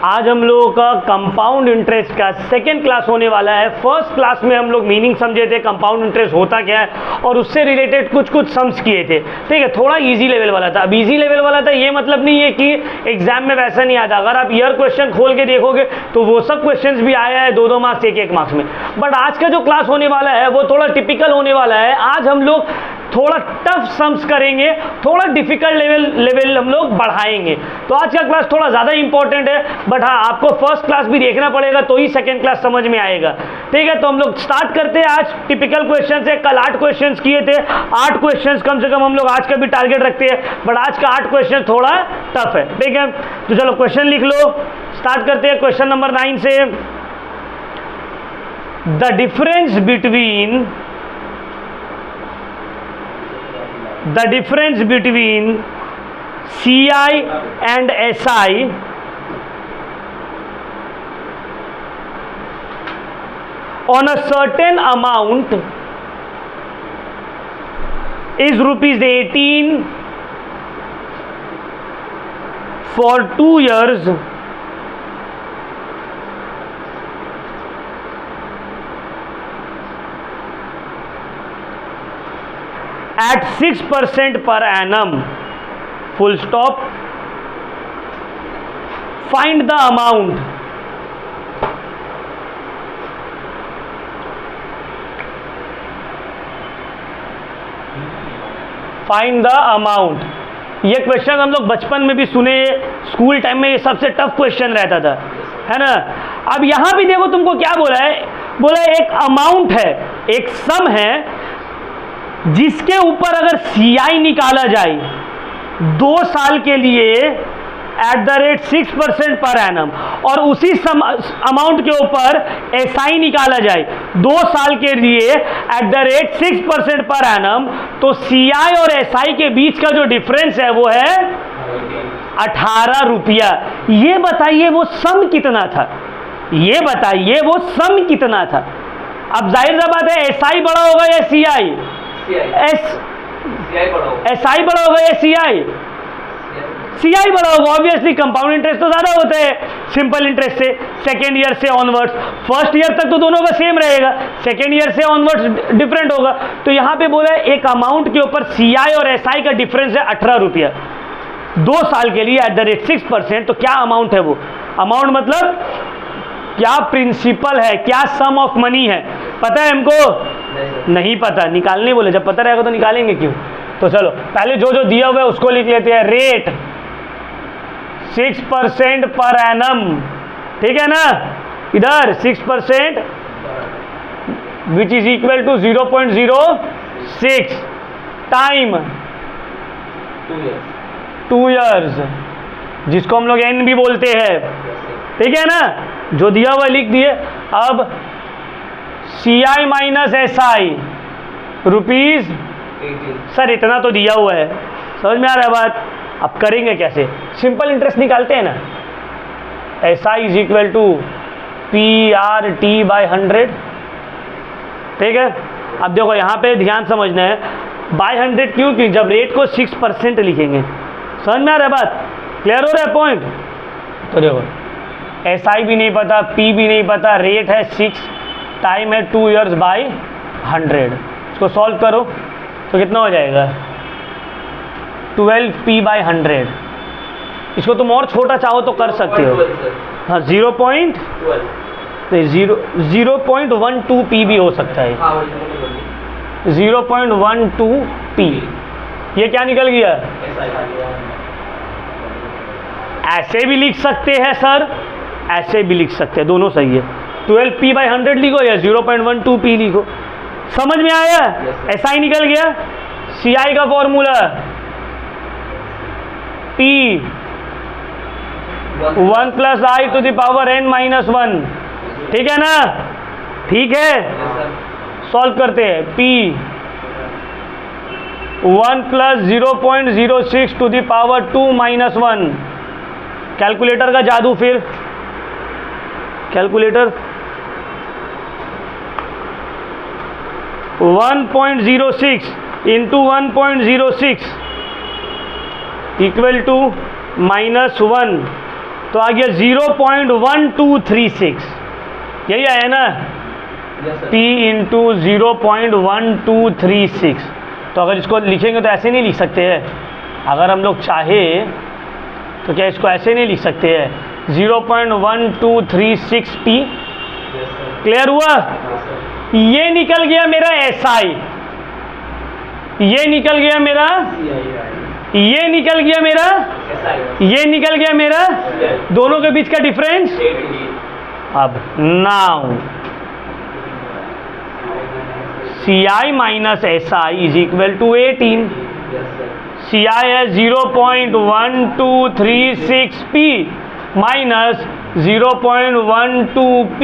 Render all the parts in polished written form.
आज हम लोगों का कंपाउंड इंटरेस्ट का सेकेंड क्लास होने वाला है। फर्स्ट क्लास में हम लोग मीनिंग समझे थे, कंपाउंड इंटरेस्ट होता क्या है और उससे रिलेटेड कुछ सम्स किए थे। ठीक है, थोड़ा इजी लेवल वाला था। अब इजी लेवल वाला था ये मतलब नहीं है कि एग्जाम में वैसा नहीं आता। अगर आप ईयर क्वेश्चन खोल के देखोगे तो वो सब क्वेश्चंस भी आया है 2-2 मार्क्स 1-1 मार्क्स में। बट आज का जो क्लास होने वाला है वो थोड़ा टिपिकल होने वाला है। आज हम लोग थोड़ा टफ सम्स करेंगे, थोड़ा डिफिकल्ट लेवल हम लोग बढ़ाएंगे। तो आज का क्लास थोड़ा ज़्यादा इंपॉर्टेंट है, बट हाँ आपको फर्स्ट क्लास भी देखना पड़ेगा तो ही सेकंड क्लास समझ में आएगा। ठीक है, तो हम लोग स्टार्ट करते हैं। आज टिपिकल क्वेश्चन है, कल 8 क्वेश्चन किए थे। 8 क्वेश्चन कम से कम हम लोग आज का भी टारगेट रखते हैं, बट आज का 8 क्वेश्चन थोड़ा टफ है। ठीक है, तो चलो क्वेश्चन लिख लो। स्टार्ट करते हैं क्वेश्चन नंबर 9 से। The difference between CI and SI on a certain amount is ₹18 for 2 years at 6% per annum, full stop. Find the amount. Find the amount. ये क्वेश्चन हम लोग बचपन में भी सुने, स्कूल टाइम में ये सबसे टफ क्वेश्चन रहता था, है ना। अब यहां भी देखो तुमको क्या बोला है, बोला एक अमाउंट है, एक सम है जिसके ऊपर अगर CI निकाला जाए 2 साल के लिए @6% पर एनम, और उसी अमाउंट के ऊपर SI निकाला जाए 2 साल के लिए @6% पर एनम, तो CI और SI के बीच का जो डिफरेंस है वो है 18 रुपया। ये बताइए वो सम कितना था, ये बताइए वो सम कितना था। अब जाहिर सी बात है SI बड़ा होगा या CI? SI बड़ा होगा या CI बड़ा होगा। ऑब्वियसली कंपाउंड इंटरेस्ट तो ज़्यादा होता है सिंपल इंटरेस्ट से, सेकेंड ईयर से ऑनवर्ड्स। फर्स्ट ईयर तक तो दोनों का सेम रहेगा, सेकेंड ईयर से ऑनवर्ड्स डिफरेंट होगा। तो यहाँ पे बोला है एक अमाउंट के ऊपर CI और SI का डिफरेंस है 18 रुपया 2 साल के लिए @6%। तो क्या अमाउंट है वो? अमाउंट मतलब क्या प्रिंसिपल है, क्या सम ऑफ मनी है, पता है हमको? नहीं पता, निकालने बोले, जब पता रहेगा तो निकालेंगे क्यों। तो चलो पहले जो जो दिया हुआ है उसको लिख लेते हैं। रेट 6% पर एनम, ठीक है ना, इधर 6% which is equal to 0.06 time 2 years, जिसको हम लोग N भी बोलते हैं। ठीक है ना, जो दिया हुआ लिख दिए। अब CI minus SI rupees, sir इतना तो दिया हुआ है, समझ में आ रहा है बात। अब करेंगे कैसे? सिंपल इंटरेस्ट निकालते हैं ना। SI is equal to PRT/100। ठीक है, अब देखो यहाँ पे ध्यान समझना है, बाय 100 क्यों? कि जब रेट को 6% लिखेंगे, समझ में आ रहा है बात, क्लियर हो रहा है पॉइंट। तो देखो SI भी नहीं पता, P भी नहीं पता, रेट है 6, टाइम है 2 years बाई 100। इसको सॉल्व करो तो कितना हो जाएगा? 12p/100। इसको तुम और छोटा चाहो तो कर सकते हो। हाँ 0.12p भी हो सकता है। 0.12p, ये क्या निकल गया? ऐसे भी लिख सकते हैं सर, ऐसे भी लिख सकते हैं, दोनों सही है। 12p/100 लिखो या 0.12p लिखो, समझ में आया? SI निकल गया। CI का फॉर्मूला P 1 + i⁻n-1, ठीक है ना, ठीक है। सॉल्व करते हैं। P 1 + 0.06 ⁻2 - 1। कैलकुलेटर का जादू, फिर कैलकुलेटर 1.06 into 1.06 equal to -1 तो आ गया 0.1236, यही आया ना, P इंटू 0.1236। तो अगर इसको लिखेंगे तो ऐसे नहीं लिख सकते हैं, अगर हम लोग चाहे तो क्या इसको ऐसे नहीं लिख सकते हैं, 0.1236P। क्लियर हुआ? ये निकल गया मेरा SI, ये निकल गया मेरा, ये निकल गया मेरा, ये निकल गया मेरा, दोनों के बीच का डिफरेंस। अब now CI minus SI is equal to 18। CI है 0.1236P minus 0.12P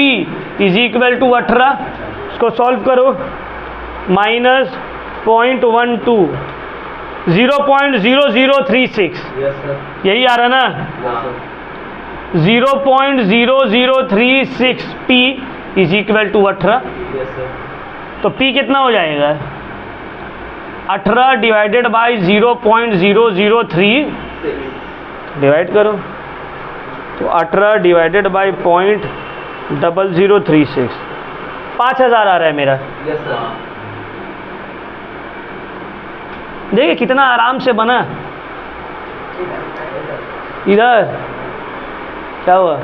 is equal to 18। इसको सॉल्व करो, माइनस 0.12 0.0036, यही आ रहा ना, 0.0036P इज इक्वल टू 18। तो P कितना हो जाएगा, 18 डिवाइडेड बाई 0.003, डिवाइड करो तो 18 डिवाइडेड बाई 0.0036, 5000 आ रहा है मेरा। देखिए कितना आराम से बना। इधर क्या हुआ,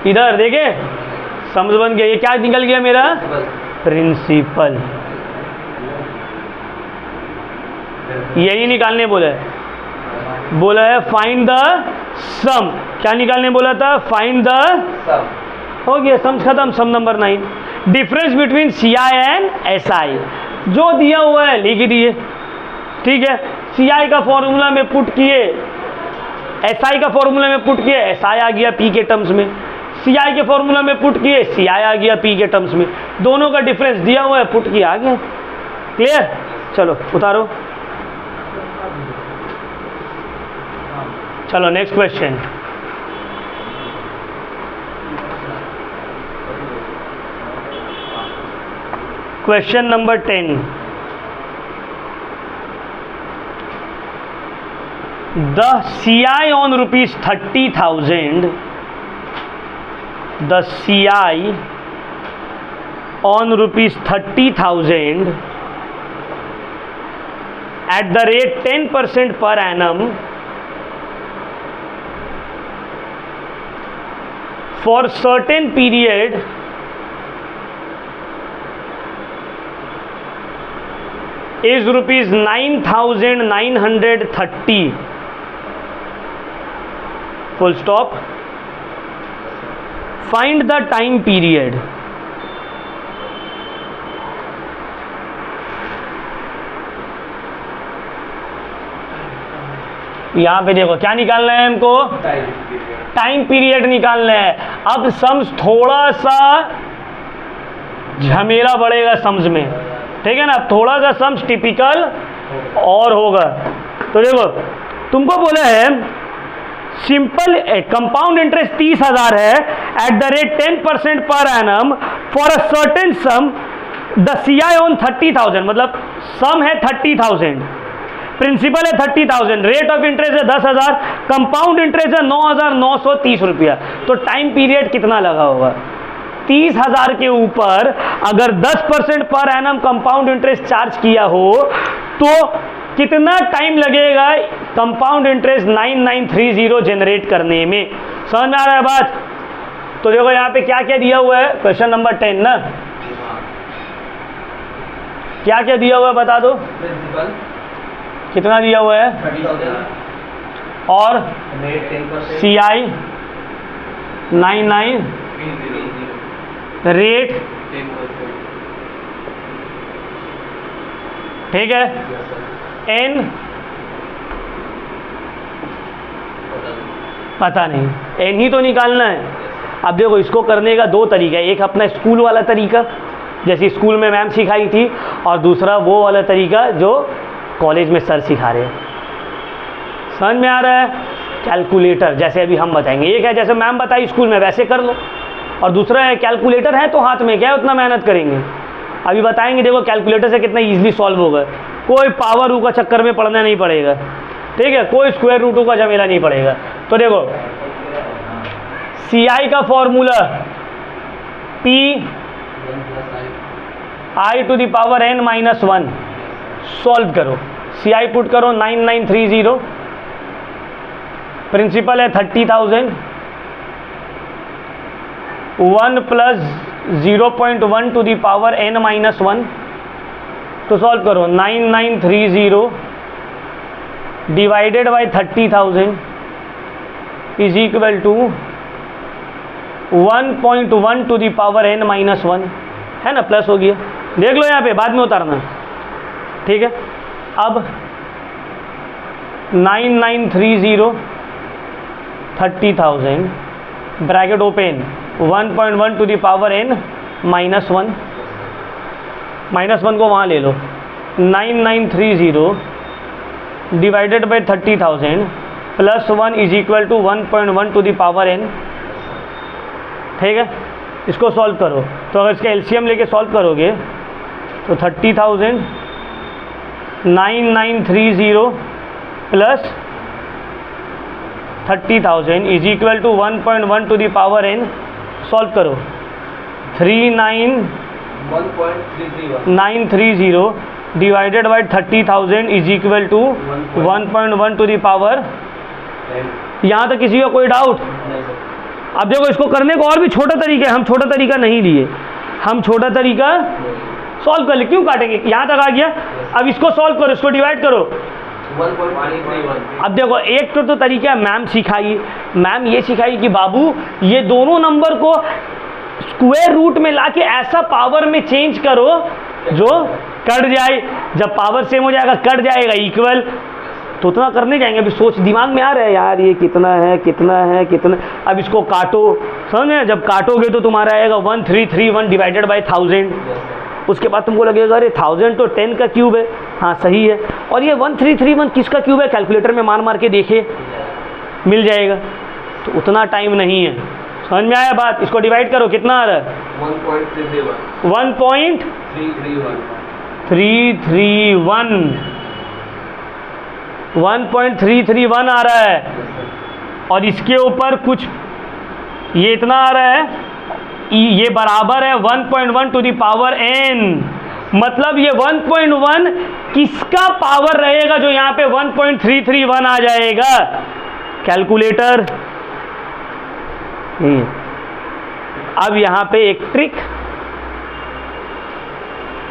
इधर देखिए समझ बन गया। ये क्या निकल गया मेरा, प्रिंसिपल। यही निकालने बोला है, बोला है फाइंड द सम। क्या निकालने बोला था, फाइंड द सम। हो गया, सम खत्म। Sum number 9, difference between CI and SI। जो दिया हुआ है लिख दिए, ठीक है। CI का फॉर्मूला में पुट किए, SI का फॉर्मूला में पुट किए, SI आ गया P के टर्म्स में। CI के फॉर्मूला में पुट किए, CI आ गया P के टर्म्स में। दोनों का डिफरेंस दिया हुआ है, पुट किया, आ गया। क्लियर? चलो उतारो। चलो next question. Question number 10। The CI on rupees 30,000, the CI on rupees 30,000 at the rate 10% per annum for certain period is rupees 9,930, full stop. Find the time period. यहां पे देखो क्या निकालना है हमको, टाइम पीरियड निकालना है। अब सम्स थोड़ा सा झमेला बढ़ेगा सम्स में, ठीक है ना। अब थोड़ा सा सम्स टिपिकल और होगा। तो देखो तुमको बोला है सिंपल कंपाउंड इंटरेस्ट 30,000 है at the rate 10% per annum for a certain some, the CI on 30,000, मतलब सम है 30,000, प्रिंसिपल है 30,000, रेट ऑफ इंटरेस्ट है 10,000, कंपाउंड इंटरेस्ट है 9,930 रुपया। तो टाइम पीरियड कितना लगा होगा, 30,000 के ऊपर अगर 10% per annum compound interest charge किया हो तो कितना टाइम लगेगा कंपाउंड इंटरेस्ट 9930 जनरेट करने में। समझ में आ रहा है बात? तो देखो यहाँ पे क्या क्या दिया हुआ है, क्वेश्चन नंबर 10 ना, क्या क्या दिया हुआ है बता दो। कितना दिया हुआ है, 30,000 और CI 99, रेट, ठीक है, N पता नहीं, N ही तो निकालना है। अब देखो इसको करने का दो तरीका है, एक अपना स्कूल वाला तरीका जैसे स्कूल में मैम सिखाई थी, और दूसरा वो वाला तरीका जो कॉलेज में सर सिखा रहे हैं। समझ में आ रहा है? कैलकुलेटर जैसे अभी हम बताएंगे, एक है जैसे मैम बताई स्कूल में वैसे कर लो, और दूसरा है कैलकुलेटर है तो हाथ में क्या है उतना मेहनत करेंगे। अभी बताएंगे देखो कैलकुलेटर से कितना इजीली सॉल्व होगा, कोई पावर रूट का चक्कर में पड़ना नहीं पड़ेगा, ठीक है, कोई स्क्वायर रूटों का झमेला नहीं पड़ेगा। तो देखो CI का formula P I to the power n minus 1। Solve करो, CI पुट करो 9930, प्रिंसिपल है 30,000, 1 plus 0.1 to the power n minus 1। तो सॉल्व करो 9930 divided by 30,000 is equal to 1.1 to the power n minus 1, है ना, प्लस हो गया। देख लो यहाँ पे, बाद में उतारना, ठीक है। अब 9930 30,000 bracket open 1.1 to the power n minus 1, minus 1 को वहाँ ले लो, 9930 divided by 30,000 plus 1 is equal to 1.1 to the power n, ठीक है। इसको सॉल्व करो, तो अगर इसका एलसीएम लेके सॉल्व करोगे तो 30,000 9930 plus 30,000 is equal to 1.1 to the power n। Solve करो 3930 divided by 30,000 is equal to 1.1 to the power. यहाँ तक किसी का कोई डाउट? अब देखो, इसको करने को और भी छोटा तरीका है, हम छोटा तरीका नहीं लिए, हम छोटा तरीका सॉल्व कर ले। क्यों काटेंगे, यहाँ तक आ गया। अब इसको सॉल्व करो, इसको डिवाइड करो। अब देखो, एक तो तरीका मैम सिखाई, मैम ये सिखाई कि बाबू ये दोनों नंबर को स्क्वायर रूट में लाके ऐसा पावर में चेंज करो जो कट जाए, जब पावर सेम हो जाएगा कट जाएगा इक्वल। तो उतना करने जाएंगे, अभी सोच दिमाग में आ रहा है यार ये कितना है कितना है कितना। अब इसको काटो, समझे, जब काटोगे तो तुम्हारा आएगा 1331 डिवाइडेड बाई 1000। उसके बाद तुमको लगेगा अरे 1000 तो 10 का क्यूब है, हाँ सही है। और ये 1331 किसका क्यूब है, कैलकुलेटर में मार मार के देखे, मिल जाएगा। तो उतना टाइम नहीं है, समझ में आया बात। इसको डिवाइड करो, कितना आ रहा है 1.331 आ रहा है। और इसके ऊपर कुछ ये इतना आ रहा है, ये बराबर है 1.1 टू द पावर n। मतलब ये 1.1 किसका पावर रहेगा जो यहाँ पे 1.331 आ जाएगा। कैलकुलेटर, अब यहाँ पे एक ट्रिक,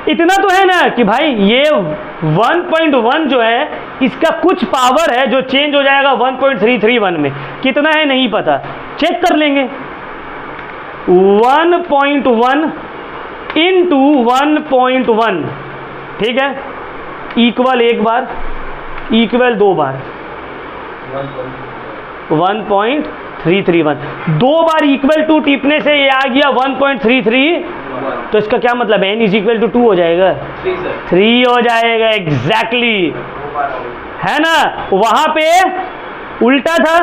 इतना तो है ना कि भाई ये 1.1 जो है इसका कुछ पावर है जो चेंज हो जाएगा 1.331 में। कितना है नहीं पता, चेक कर लेंगे। 1.1 इंटू 1.1, ठीक है, इक्वल एक बार, इक्वल दो बार, 1.331। दो बार इक्वल टू टिपने से ये आ गया 1.33। तो इसका क्या मतलब है, n इज इक्वल टू 2 हो जाएगा, 3 हो जाएगा एग्जैक्टली, है ना। वहां पे उल्टा था,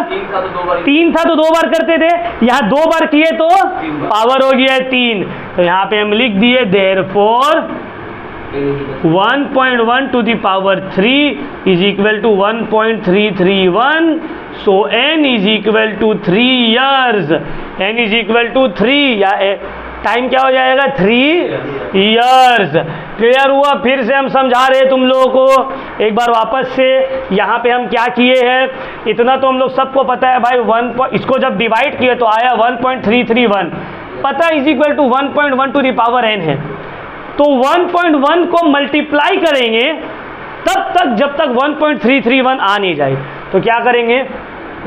3 था तो 2 बार करते थे, यहाँ 2 बार किए तो पावर हो गया 3। तो यहाँ पे हम लिख दिए therefore 1.1 to the power 3 is equal to 1.331। So n is equal to 3 years, n is equal to 3, या टाइम क्या हो जाएगा 3 years। क्लियर हुआ? फिर से हम समझा रहे तुम लोगों को एक बार वापस से। यहाँ पे हम क्या किए हैं, इतना तो हम लोग सबको पता है भाई, इसको जब डिवाइड किए तो आया 1.331, पता is equal to 1.1 to the power n है। तो 1.1 को मल्टीप्लाई करेंगे तब तक जब तक 1.331 आ नहीं जाए। तो क्या करेंगे,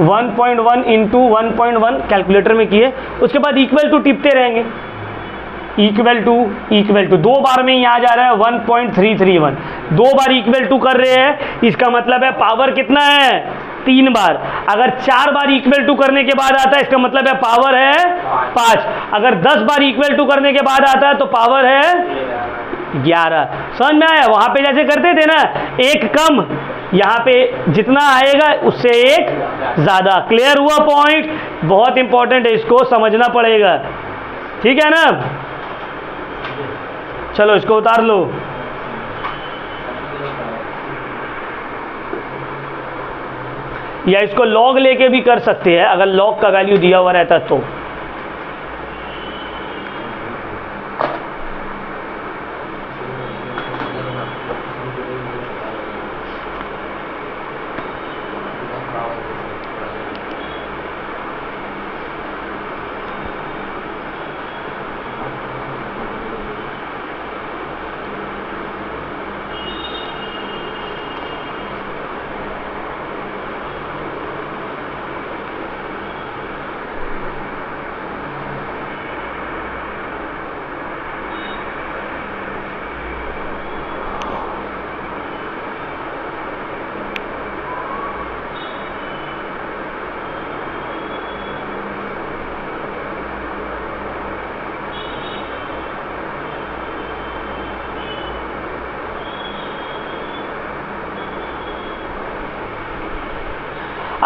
1.1 इंटू 1.1 कैलकुलेटर में किए, उसके बाद इक्वल टू टिपते रहेंगे, इक्वल टू 2 बार में ही आ जा रहा है 1.331। 2 बार इक्वल टू कर रहे हैं, इसका मतलब है पावर कितना है 3 बार। अगर 4 बार इक्वल टू करने के बाद आता है इसका मतलब है पावर है 5। अगर 10 बार इक्वल टू करने के बाद आता है तो पावर है 11। समझ में आया? वहां पे जैसे करते थे ना, एक कम, यहाँ पे जितना आएगा उससे एक ज़्यादा। क्लियर हुआ पॉइंट? बहुत इंपॉर्टेंट है, इसको समझना पड़ेगा, ठीक है ना। चलो इसको उतार लो। या इसको लॉग लेके भी कर सकते हैं, अगर लॉग का वैल्यू दिया हुआ रहता तो।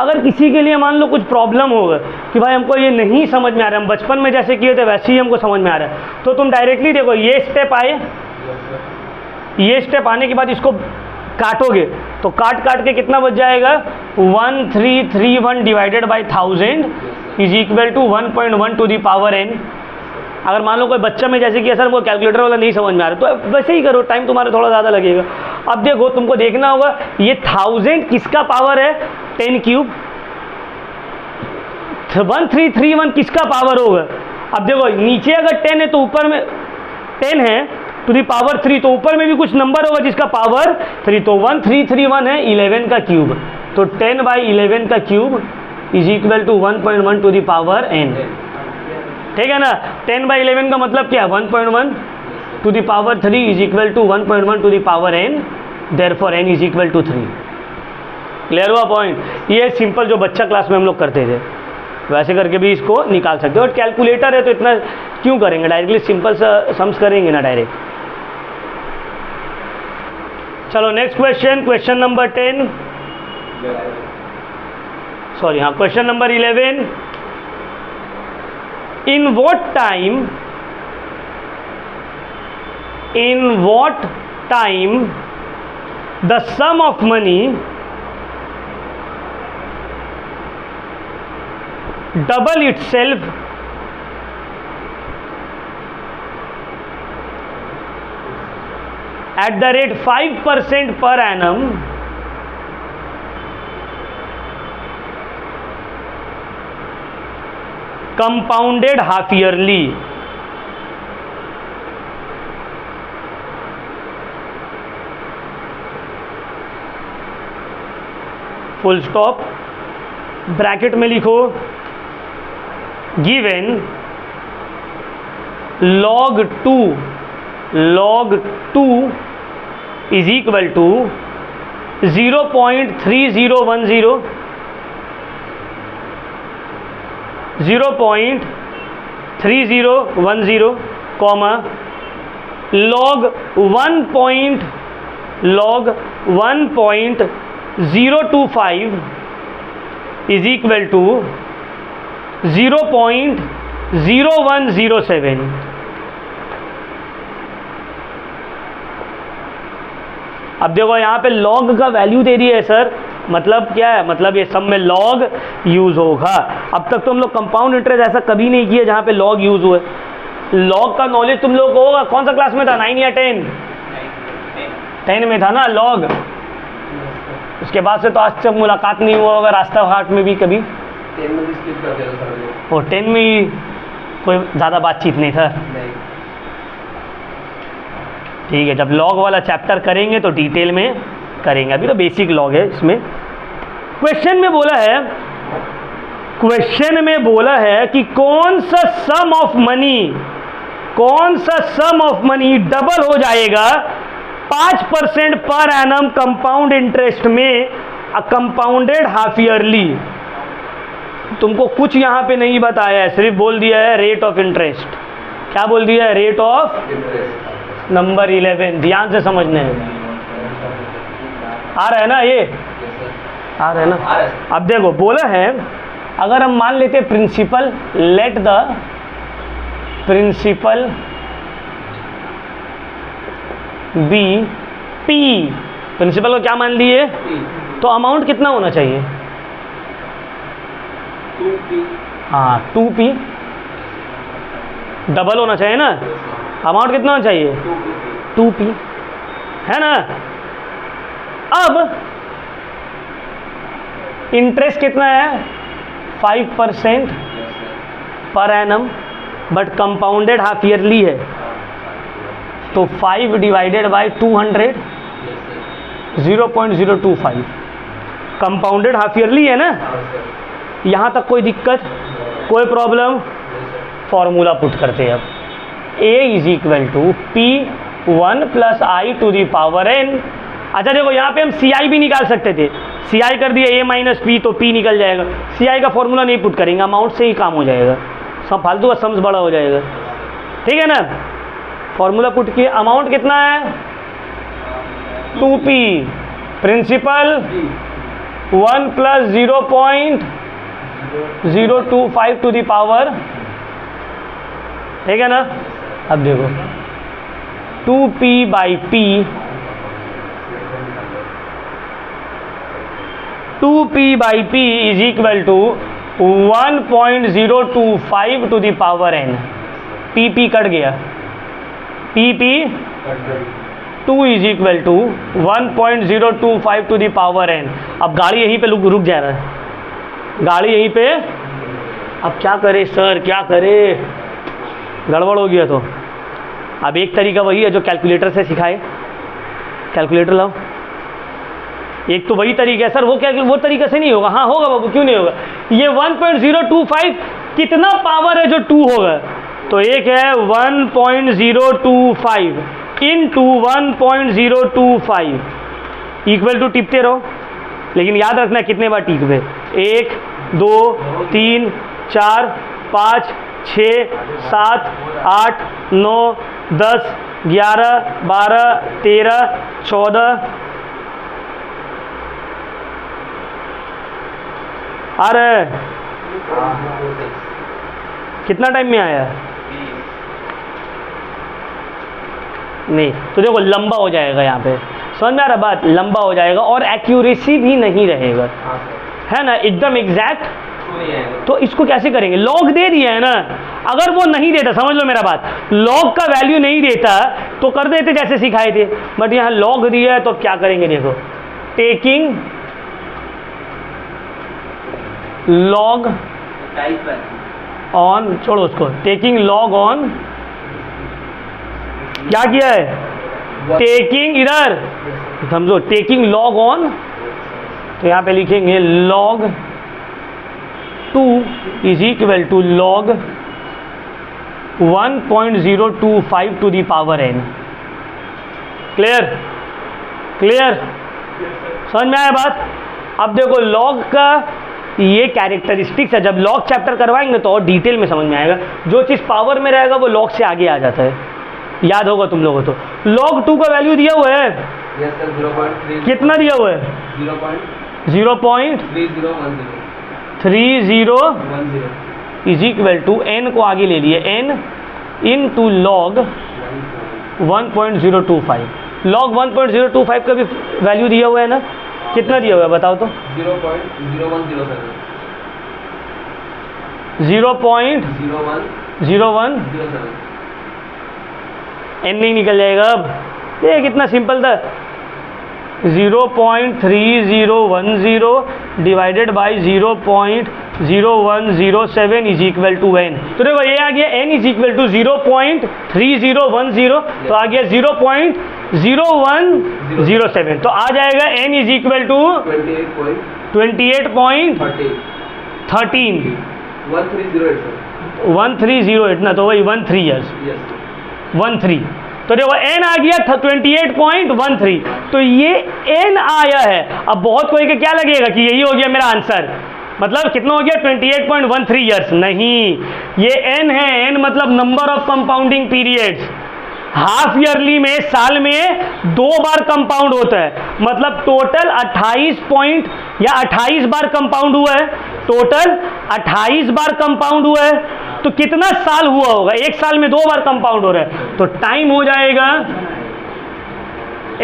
अगर किसी के लिए मान लो कुछ प्रॉब्लम होगा कि भाई हमको ये नहीं समझ में आ रहा है, हम बचपन में जैसे किए थे वैसे ही हमको समझ में आ रहा है, तो तुम डायरेक्टली देखो ये स्टेप आए, ये स्टेप आने के बाद इसको काटोगे तो काट के कितना बच जाएगा 1331 divided by 1000 is equal to 1.1 to the power n। अगर मान लो कोई बच्चा में जैसे कि सर वो कैलकुलेटर वाला नहीं समझ में आ रहा तो वैसे ही करो, टाइम तुम्हारा थोड़ा ज़्यादा लगेगा। अब देखो तुमको देखना होगा ये 1000 किसका पावर है 10 क्यूब, 1331 किसका पावर होगा। अब देखो नीचे अगर 10 है तो ऊपर में 10 है टू दी पावर 3, तो ऊपर में भी कुछ नंबर होगा जिसका पावर 3, तो 1331 है 11 का क्यूब, तो 10 बाई 11 का cube is equal to 1.1 to the power n। ठीक है ना, 10 बाई 11 का मतलब क्या है 1.1 to the power 3 is equal to 1.1 to the power n, therefore n is equal to 3। Clear हुआ पॉइंट। ये सिंपल जो बच्चा क्लास में हम लोग करते थे वैसे करके भी इसको निकाल सकते हो। और कैलकुलेटर है तो इतना क्यों करेंगे, डायरेक्टली सिंपल सा सम्स करेंगे ना डायरेक्ट। चलो next question, question number 10 sorry हाँ question number 11। In what time the sum of money double itself at the rate 5% per annum compounded half yearly। Full stop, bracket में लिखो given log 2 is equal to 0.3010 comma log 1.025 is equal to 0.0107। अब देखो यहाँ पे log का value दे दिया है sir, मतलब क्या है, मतलब ये सब में log यूज होगा। अब तक तो हम लोग कंपाउंड इंटरेस्ट ऐसा कभी नहीं किया जहाँ पे log यूज हुआ है। log का नॉलेज तुम लोग को होगा, कौन सा क्लास में था 9 या 10? 10 में था ना log। उसके बाद से तो आज तक मुलाकात नहीं हुआ होगा रास्ता घाट में भी कभी। 10 में भी स्किप कर दिया था सर। और 10 में कोई ज़्यादा बातचीत नहीं था। ठीक है, जब लॉग वाला चैप्टर करेंगे तो डिटेल में करेंगे, अभी तो बेसिक लॉग है इसमें। क्वेश्चन में बोला है कि कौन सा सम ऑफ मनी डबल हो जाएगा 5% पर एनम कंपाउंड इंटरेस्ट में कंपाउंडेड हाफ ईयरली। तुमको कुछ यहाँ पे नहीं बताया है, सिर्फ बोल दिया है रेट ऑफ इंटरेस्ट। क्या बोल दिया है? Rate of number 11। ध्यान से समझने हैं, आ रहा है ना ये, आ रहा है ना। अब देखो बोला है अगर हम मान लेते principal, let the principal be P, principal को क्या मान लिए, तो अमाउंट कितना होना चाहिए? 2p। हाँ 2p, डबल होना चाहिए ना। अमाउंट कितना होना चाहिए? 2p, है ना। अब इंटरेस्ट कितना है? 5% per annum, but compounded half yearly है, तो 5 divided by 200, 0.025। Compounded half yearly है ना। यहाँ तक कोई दिक्कत, कोई प्रॉब्लम? फॉर्मूला पुट करते हैं अब। a is equal to P1 plus I to the power n। अच्छा देखो यहाँ पे हम CI भी निकाल सकते थे, CI कर दिया a माइनस पी तो P निकल जाएगा। CI का फॉर्मूला नहीं पुट करेंगे, अमाउंट से ही काम हो जाएगा, सब फालतू का सम्स बड़ा हो जाएगा। ठीक है ना। फॉर्मूला पुट किए, अमाउंट कितना है? 2p, principal 1 plus 0.025 to the power, ठीक है ना। अब देखो 2p/p, 2p/p is equal to 1.025 to the power n। p cut गया, p 2 is equal to 1.025 to the power n। अब गाड़ी यहीं पे रुक जा रहा है, गाड़ी यहीं पे। अब क्या करे सर, क्या करे, गड़बड़ हो गया। तो अब एक तरीका वही है जो कैलकुलेटर से सिखाए, कैलकुलेटर लाओ। एक तो वही तरीका है सर, वो तरीका से नहीं होगा। हाँ होगा बाबू, क्यों नहीं होगा। ये 1.025 कितना पावर है जो 2 होगा, तो एक है 1.025 इंटू 1.025 इक्वल टू, टिपते रहो लेकिन याद रखना कितने बार टिपे। 1 2 3 4 5 6 7 8 9 10 11 12 13 14 आ रहा है। कितना टाइम में आया नहीं, तो देखो लंबा हो जाएगा यहाँ पे, समझ में आ रहा बात, लंबा हो जाएगा और एक्यूरेसी भी नहीं रहेगा, है ना, एकदम एग्जैक्ट। तो इसको कैसे करेंगे, लॉग दे दिया है ना, अगर वो नहीं देता, समझ लो मेरा बात, लॉग का वैल्यू नहीं देता तो कर देते जैसे सिखाए थे, बट यहाँ लॉग दिया है तो क्या करेंगे, देखो टेकिंग लॉग ऑन, छोड़ो उसको, टेकिंग लॉग ऑन, क्या किया है, टेकिंग, इधर समझो, टेकिंग लॉग ऑन, तो यहाँ पे लिखेंगे log 2 is equal to log 1.025 to the power n। Clear, clear, समझ में आया बात। अब देखो लॉग का ये कैरेक्टरिस्टिक्स है, जब लॉग चैप्टर करवाएंगे तो और डिटेल में समझ में आएगा। जो चीज़ पावर में रहेगा वो लॉग से आगे आ जाता है, याद होगा तुम लोगों को। तो लॉग 2 का वैल्यू दिया हुआ है, यस सर, 0.3, कितना दिया हुआ है, 0.3010 इज इक्वल टू n को आगे ले लिए, n into log 1.025। Log 1.025 का भी वैल्यू दिया हुआ है ना, कितना दिया हुआ है बताओ तो, 0.0107 n नहीं निकल जाएगा। अब ये कितना सिंपल था, 0.3010 divided by 0.0107 is equal to n। तो देखो ये आ गया n इज इक्वल टू 0.3010, तो आ गया 0.0107, तो आ जाएगा n इज इक्वल टू 28.13 1308 ना, तो वही 13 ईयर्स 13। तो देखो n आ गया 28.13, तो ये n आया है। अब बहुत कोई के क्या लगेगा कि यही हो गया मेरा आंसर, मतलब कितना हो गया 28.13 ईयर्स, नहीं, ये n है, n मतलब number of compounding periods. Half yearly में, साल में 2 बार कंपाउंड होता है, मतलब टोटल 28 बार कंपाउंड हुआ है, टोटल 28 बार कंपाउंड हुआ है। तो कितना साल हुआ होगा, एक साल में 2 बार कंपाउंड हो रहा है, तो टाइम हो जाएगा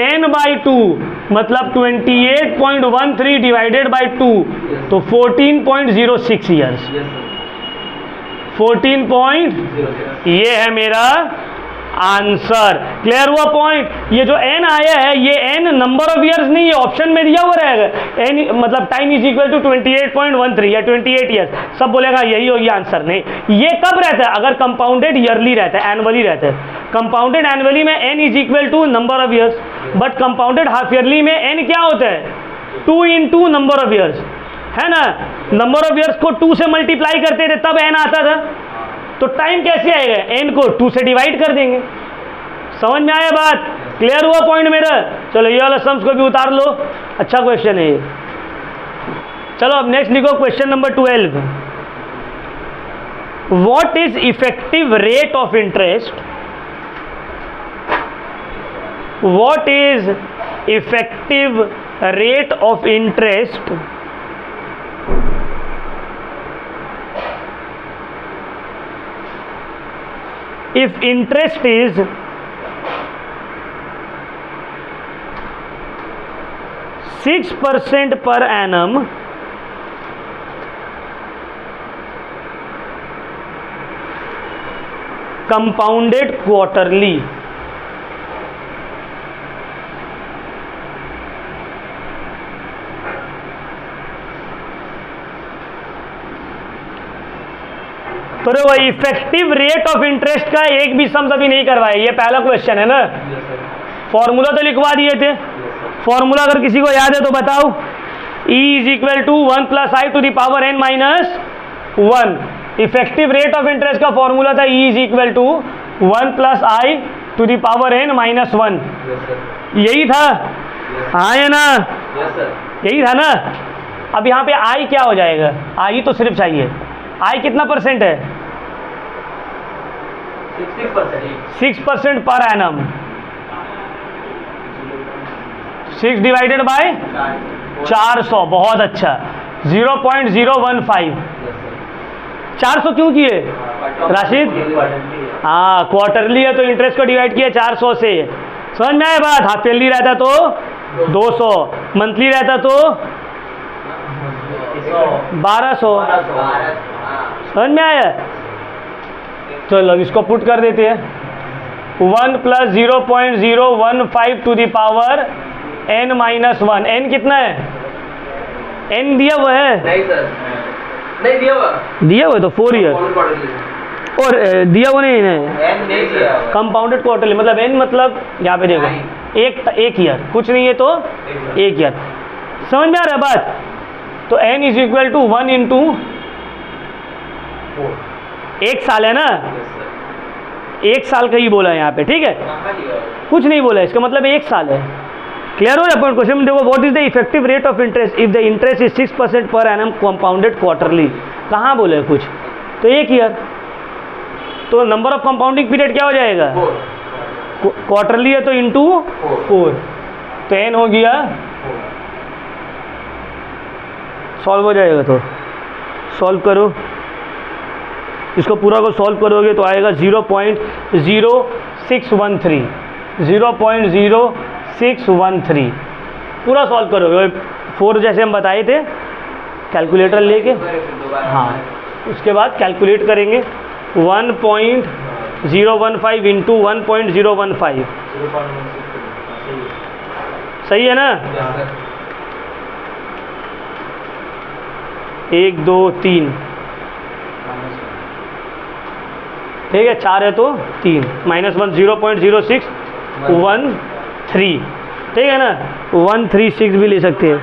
n/2, मतलब 28.13 डिवाइडेड बाई 2, तो 14.06 ईयर्स, 14. ये है मेरा आंसर। क्लियर हुआ पॉइंट। ये जो n आया है, ये n नंबर ऑफ ईयर्स नहीं है, ऑप्शन में दिया हुआ रहेगा। n मतलब टाइम इज इक्वल टू 28.13 या 28 ईयर्स, सब बोलेगा यही होगी आंसर। नहीं, ये कब रहता है, अगर कंपाउंडेड ईयरली रहता है, एनुअली रहता है। कंपाउंडेड एनुअली में n is equal to number of years, but compounded half yearly में n क्या होता है, 2 into नंबर ऑफ ईयर्स, है ना। नंबर ऑफ ईयर्स को 2 से मल्टीप्लाई करते थे तब n आता था, तो टाइम कैसे आएगा, n को 2 से डिवाइड कर देंगे। समझ में आया बात, क्लियर हुआ पॉइंट मेरा। चलो ये वाला सम्स को भी उतार लो, अच्छा क्वेश्चन है ये। चलो अब नेक्स्ट लिखो question number 12। What is effective rate of interest, what is effective rate of interest if interest is %6 per annum compounded quarterly, तो वो इफेक्टिव रेट ऑफ इंटरेस्ट का एक भी सम अभी नहीं करवाया, ये पहला क्वेश्चन है ना। फॉर्मूला तो लिखवा दिए थे, फॉर्मूला अगर किसी को याद है तो बताओ। E is equal to 1 + i to the power n minus 1। Effective rate of interest का फॉर्मूला था E is equal to 1 + i to the power n minus 1। यही था, हाँ है ना, यही था ना। अब यहाँ पे i क्या हो जाएगा, i तो सिर्फ चाहिए। i कितना परसेंट है? 6% पर एनम। 6 डिवाइडेड बाय 400, बहुत अच्छा। 0.015। 400 क्यों किए राशिद? हाँ, क्वार्टरली है तो इंटरेस्ट को डिवाइड किया 400 से। समझ में आया बात? हाफ ईयरली रहता तो 200, मंथली रहता तो 1200। समझ में आया? चलो इसको पुट कर देते हैं। 1 + 0.015 to the power n minus 1। n कितना है? n दिया हुआ है? नहीं सर, नहीं दिया हुआ। दिया हुआ है तो 4 ईयर, और दिया हुआ नहीं है n नहीं दिया हुआ। कंपाउंडेड क्वार्टरली मतलब n मतलब यहाँ पे देखो एक ईयर, कुछ नहीं है तो 1 ईयर। समझ में आ रहा है बात? तो n is equal to 1 into 1 साल है ना, 1 साल का ही बोला है यहाँ पे, ठीक है, कुछ नहीं बोला, इसका मतलब 1 साल है। क्लियर हो जाए क्वेश्चन में? देखो, what is the effective rate of interest if the interest is 6% per annum compounded quarterly. कहाँ बोले कुछ, तो 1 ईयर। तो नंबर ऑफ कंपाउंडिंग पीरियड क्या हो जाएगा? क्वार्टरली है तो इंटू 4, तो n हो गया, सॉल्व हो जाएगा। तो सॉल्व करो, इसको पूरा को सॉल्व करोगे तो आएगा 0.0613। 0.0613 पूरा सॉल्व करोगे। 4 जैसे हम बताए थे, कैलकुलेटर लेके, हाँ, उसके बाद कैलकुलेट करेंगे। 1.015 इंटू 1.015, सही है ना? 1 2 3, ठीक है, 4 है तो 3, -1 0.0613, ठीक है ना। 136 भी ले सकते हैं,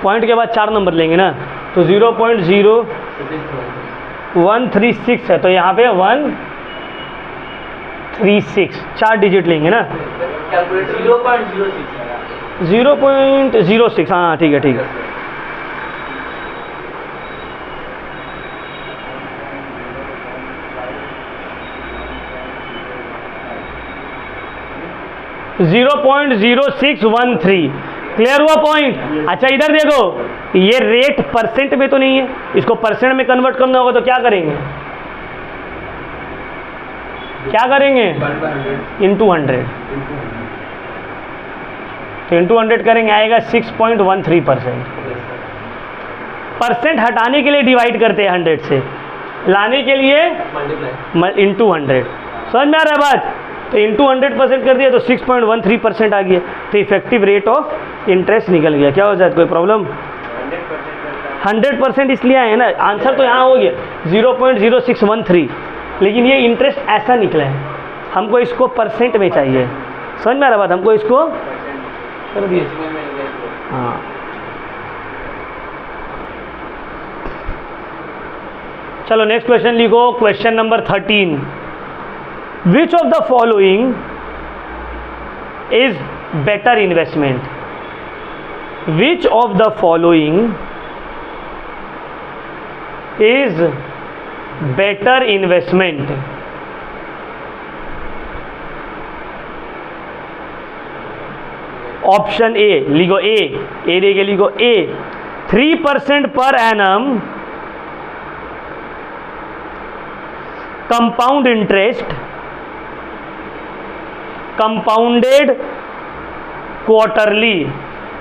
पॉइंट के बाद 4 नंबर लेंगे ना, तो 0.0136 है, तो यहाँ पे 136, 4 डिजिट लेंगे ना। 0.06, हाँ ठीक है, ठीक है। (0.0613) क्लियर हुआ पॉइंट? अच्छा इधर देखो, ये रेट परसेंट में तो नहीं है, इसको परसेंट में कन्वर्ट करना होगा तो क्या करेंगे? क्या करेंगे? इंटू 100, तो इंटू 100 करेंगे, आएगा 6.13%। परसेंट हटाने के लिए डिवाइड करते हैं 100 से, लाने के लिए इंटू 100। समझ में आ रहा है बात? तो इंटू 100% कर दिया तो 6.13% आ गया, तो इफेक्टिव रेट ऑफ इंटरेस्ट निकल गया। क्या हो जाए, कोई प्रॉब्लम? 100% इसलिए आए हैं ना, आंसर तो यहाँ हो गया 0.0613, लेकिन ये इंटरेस्ट ऐसा निकला है, हमको इसको परसेंट में चाहिए। समझ में आ रहा बात? हमको इसको कर दिए, हाँ। चलो नेक्स्ट क्वेश्चन लिखो, question number 13। Which of the following is better investment? Which of the following is better investment? Option A लिखो, ए देके लिखो, ए 3% per annum compound interest compounded quarterly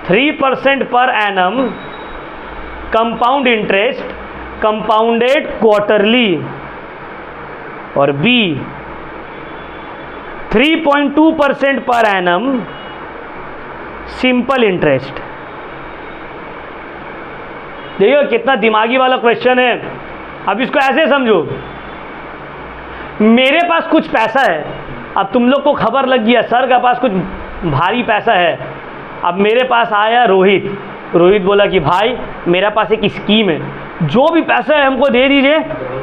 3% per annum, compound interest compounded quarterly, और B 3.2% per annum simple interest. देखिए कितना दिमागी वाला question है। अब इसको ऐसे समझो, मेरे पास कुछ पैसा है, अब तुम लोग को खबर लग गया सर के पास कुछ भारी पैसा है। अब मेरे पास आया रोहित, रोहित बोला कि भाई मेरे पास एक स्कीम है, जो भी पैसा है हमको दे दीजिए,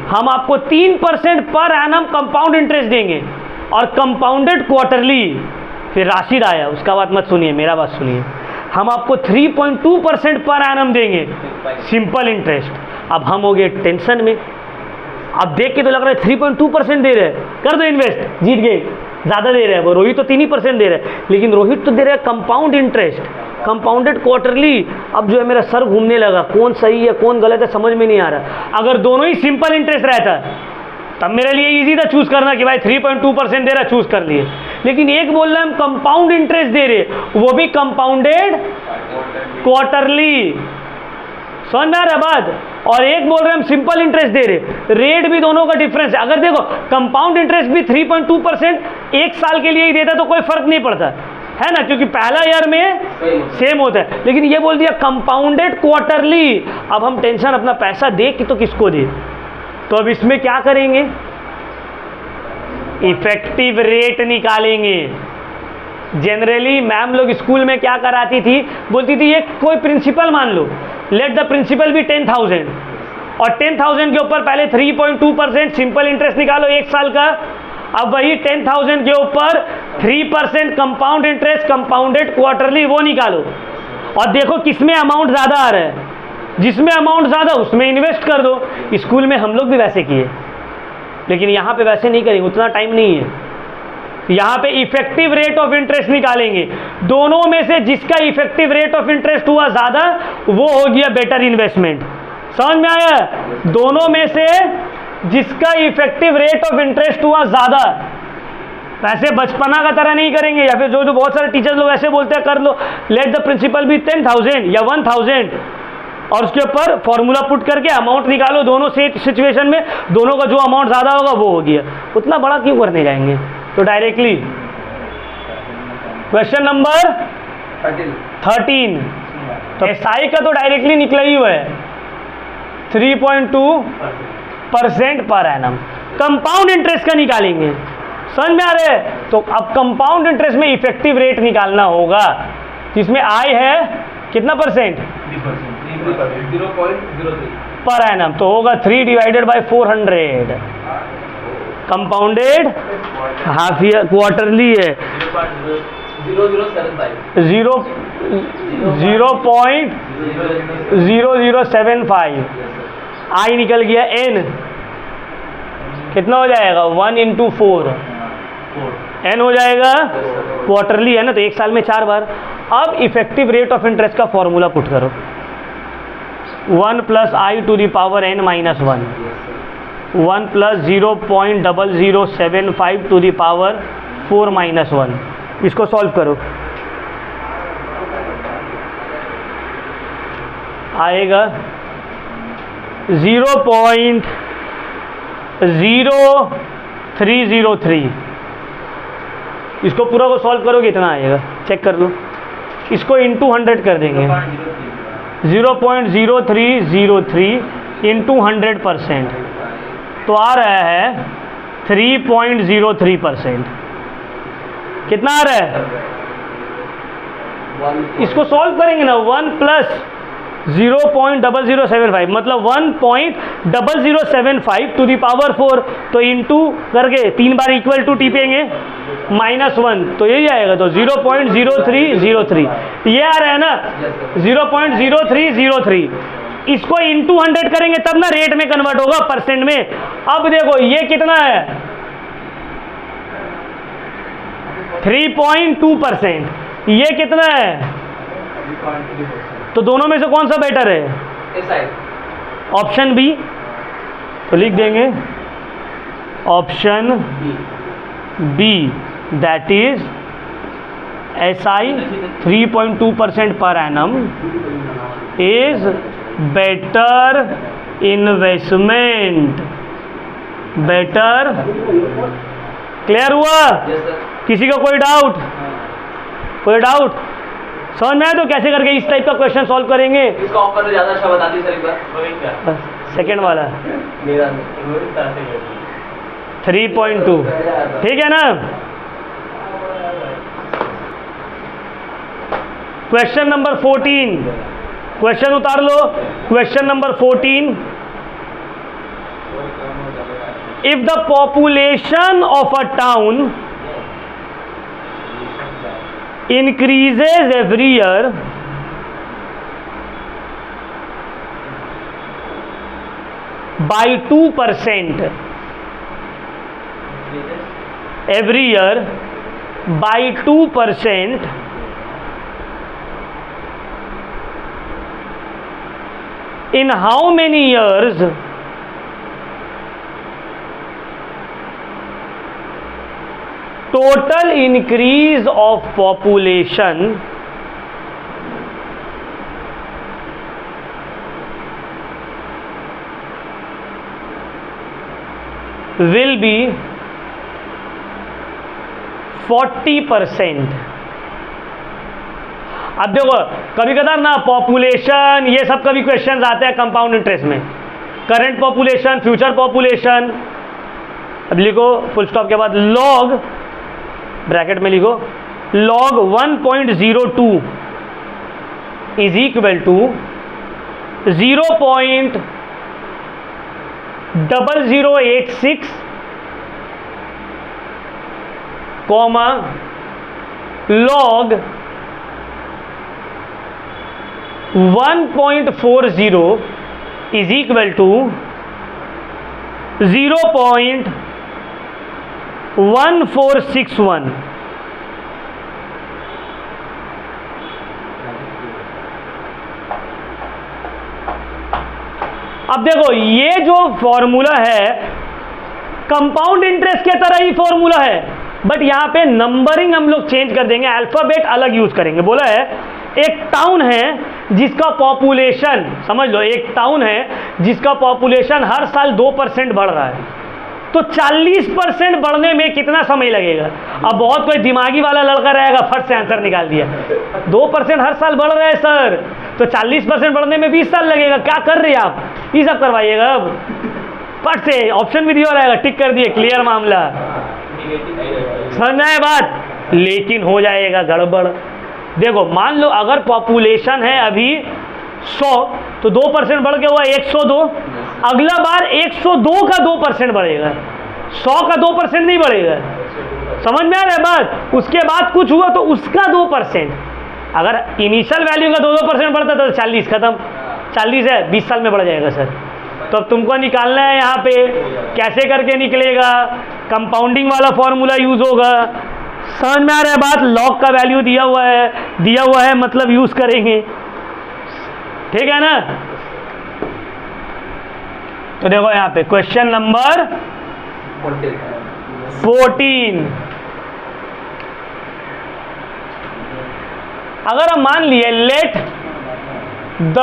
हम आपको 3% पर एनम कंपाउंड इंटरेस्ट देंगे और कंपाउंडेड क्वार्टरली। फिर राशिद आया, उसका बात मत सुनिए, मेरा बात सुनिए, हम आपको 3.2% पर एनम देंगे सिंपल इंटरेस्ट। अब हम हो गए टेंशन में, अब देख के तो लग रहा है 3.2% दे रहे हैं, कर दो इन्वेस्ट, जीत गए, ज़्यादा दे रहे हैं वो, रोहित तो 3% दे रहे हैं, लेकिन रोहित तो दे रहा है कंपाउंड इंटरेस्ट कंपाउंडेड क्वार्टरली। अब जो है मेरा सर घूमने लगा, कौन सही है कौन गलत है समझ में नहीं आ रहा। अगर दोनों ही सिंपल इंटरेस्ट रहता तब मेरे लिए इजी था चूज करना कि भाई 3.2% दे रहा, चूज कर लिए। लेकिन एक बोल रहे हम कंपाउंड इंटरेस्ट दे रहे, वो भी कंपाउंडेड क्वार्टरली, समझ में आ रहा बात, और एक बोल रहे हम सिंपल इंटरेस्ट दे रहे, रेट भी दोनों का डिफरेंस है। अगर देखो कंपाउंड इंटरेस्ट भी 3.2% एक साल के लिए ही देता तो कोई फर्क नहीं पड़ता है ना, क्योंकि पहला ईयर में सेम होता है, लेकिन ये बोल दिया कंपाउंडेड क्वार्टरली। अब हम टेंशन अपना पैसा दे कि तो किसको दे, तो अब इसमें क्या करेंगे, इफेक्टिव रेट निकालेंगे। जनरली मैम लोग स्कूल में क्या कराती थी, बोलती थी ये कोई प्रिंसिपल मान लो, लेट द प्रिंसिपल भी 10,000, और 10,000 के ऊपर पहले 3.2% सिंपल इंटरेस्ट निकालो एक साल का। अब वही 10,000 के ऊपर 3% कंपाउंड इंटरेस्ट कंपाउंडेड क्वार्टरली वो निकालो, और देखो किसमें अमाउंट ज़्यादा आ रहा है, जिसमें अमाउंट ज़्यादा उसमें इन्वेस्ट कर दो। स्कूल में हम लोग भी वैसे किए, लेकिन यहाँ पे वैसे नहीं करेंगे, उतना टाइम नहीं है। यहाँ पे इफेक्टिव रेट ऑफ इंटरेस्ट निकालेंगे, दोनों में से जिसका इफेक्टिव रेट ऑफ इंटरेस्ट हुआ ज़्यादा वो हो गया बेटर इन्वेस्टमेंट। समझ में आया, दोनों में से जिसका इफेक्टिव रेट ऑफ इंटरेस्ट हुआ ज़्यादा। वैसे बचपना का तरह नहीं करेंगे, या फिर जो बहुत सारे टीचर्स लोग ऐसे बोलते हैं कर लो, लेट द प्रिंसिपल भी 10,000 या 1,000, और उसके ऊपर फॉर्मूला पुट करके अमाउंट निकालो, दोनों से सिचुएशन में दोनों का जो अमाउंट ज़्यादा होगा वो हो गया। उतना बड़ा क्यों करने जाएंगे, तो डायरेक्टली क्वेश्चन नंबर 13, तो एसआई का तो डायरेक्टली निकला ही हुआ है 3.2% पर एनम। कंपाउंड इंटरेस्ट का निकालेंगे, समझ में आ रहा है, तो अब कंपाउंड इंटरेस्ट में इफेक्टिव रेट निकालना होगा, जिसमें आई है कितना परसेंट, 0.03 पर एनम, तो होगा 3/400। कंपाउंडेड हाफ ईयर क्वार्टरली है 0.0075, आई निकल गया एन, कितना हो जाएगा 1 × 4, एन हो जाएगा, क्वार्टरली है ना, तो एक साल में 4 बार। अब इफेक्टिव रेट ऑफ इंटरेस्ट का फॉर्मूला पुट करो, 1 + i⁻n - 1 + 0.0075 4 - 1, इसको सॉल्व करो, आएगा 0.0303। इसको पूरा को सॉल्व करोगे इतना आएगा, चेक कर लो, इसको इंटू 100 कर देंगे, 0.0303 इंटू 100%, तो आ रहा है 3.03%। कितना आ रहा है, इसको सॉल्व करेंगे ना, 1 + 0.0075 मतलब 1.0075 4, तो इंटू करके 3 बार इक्वल टू टिपेंगे -1, तो यही आएगा, तो 0.0303 ये आ रहा है ना, 0.0303। इसको इंटू 100 करेंगे तब ना रेट में कन्वर्ट होगा, परसेंट में। अब देखो ये कितना है 3.2%, ये कितना है, तो दोनों में से कौन सा बेटर है, ऑप्शन बी, तो लिख देंगे option B, that is SI 3.2% per annum is better investment. Better, clear हुआ? Yes sir. किसी का कोई डाउट? कोई डाउट समझ में आया? तो कैसे करके इस टाइप का क्वेश्चन सॉल्व करेंगे? इसका ऑफर ज़्यादा अच्छा बता दी सर एक बार। सेकेंड वाला मेरा 3.2, ठीक है ना? क्वेश्चन नंबर 14, क्वेश्चन उतार लो। Question number 14, if the population of a town increases every year by 2%, every year by 2%, in how many years total increase of population will be 40%? अब देखो कभी कदार ना पॉपुलेशन ये सब कभी क्वेश्चन आते हैं कंपाउंड इंटरेस्ट में, करंट पॉपुलेशन, फ्यूचर पॉपुलेशन। अब लिखो फुल स्टॉप के बाद लॉग, ब्रैकेट में लिखो log 1.02 is equal to 0.0086 comma log 1.40 is equal to 0.1461। अब देखो ये जो फॉर्मूला है कंपाउंड इंटरेस्ट के तरह ही फॉर्मूला है, बट यहां पे नंबरिंग हम लोग चेंज कर देंगे, अल्फाबेट अलग यूज करेंगे। बोला है एक टाउन है जिसका पॉपुलेशन, समझ लो एक टाउन है जिसका पॉपुलेशन हर साल 2% बढ़ रहा है, तो 40% बढ़ने में कितना समय लगेगा? अब बहुत कोई दिमागी वाला लड़का रहेगा, फट से आंसर निकाल दिया। 2% हर साल बढ़ रहा है सर, तो 40% बढ़ने में 20 साल लगेगा। क्या कर रहे हैं आप? ये सब करवाइएगा। अब फट से ऑप्शन भी दिया रहेगा, टिक कर दिए, क्लियर मामला। समझ में आए बात? लेकिन हो जाएगा गड़बड़। देखो मान लो अगर पॉपुलेशन है अभी 100, तो 2% बढ़ के हुआ 102। अगला बार 102 का 2% बढ़ेगा, 100 का 2% नहीं बढ़ेगा। समझ में आ रहा है बात? उसके बाद कुछ हुआ तो उसका 2%। अगर इनिशियल वैल्यू का 2% बढ़ता तो 40 खत्म। 40 है 20 साल में बढ़ जाएगा सर। तो अब तुमको निकालना है यहाँ पे, कैसे करके निकलेगा? कंपाउंडिंग वाला फॉर्मूला यूज होगा। समझ में आ रहा है बात? लॉग का वैल्यू दिया हुआ है मतलब यूज करेंगे, ठीक है ना? तो देखो यहाँ पे क्वेश्चन नंबर 14, अगर हम मान लिए लेट द,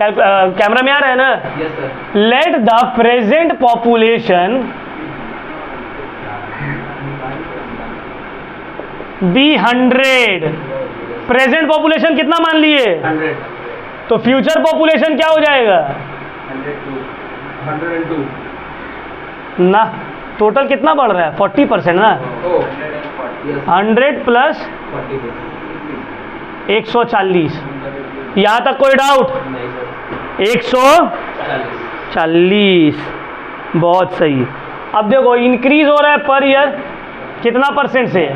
कैमरा में आ रहा है ना? Yes sir. Let the present population be 100। Present population कितना मान लिए? 100। तो फ्यूचर पॉपुलेशन क्या हो जाएगा? 102 ना, टोटल कितना बढ़ रहा है? 40% ना। 100 प्लस 140, यहाँ तक कोई डाउट? 140, बहुत सही। अब देखो इंक्रीज हो रहा है पर ईयर कितना परसेंट से?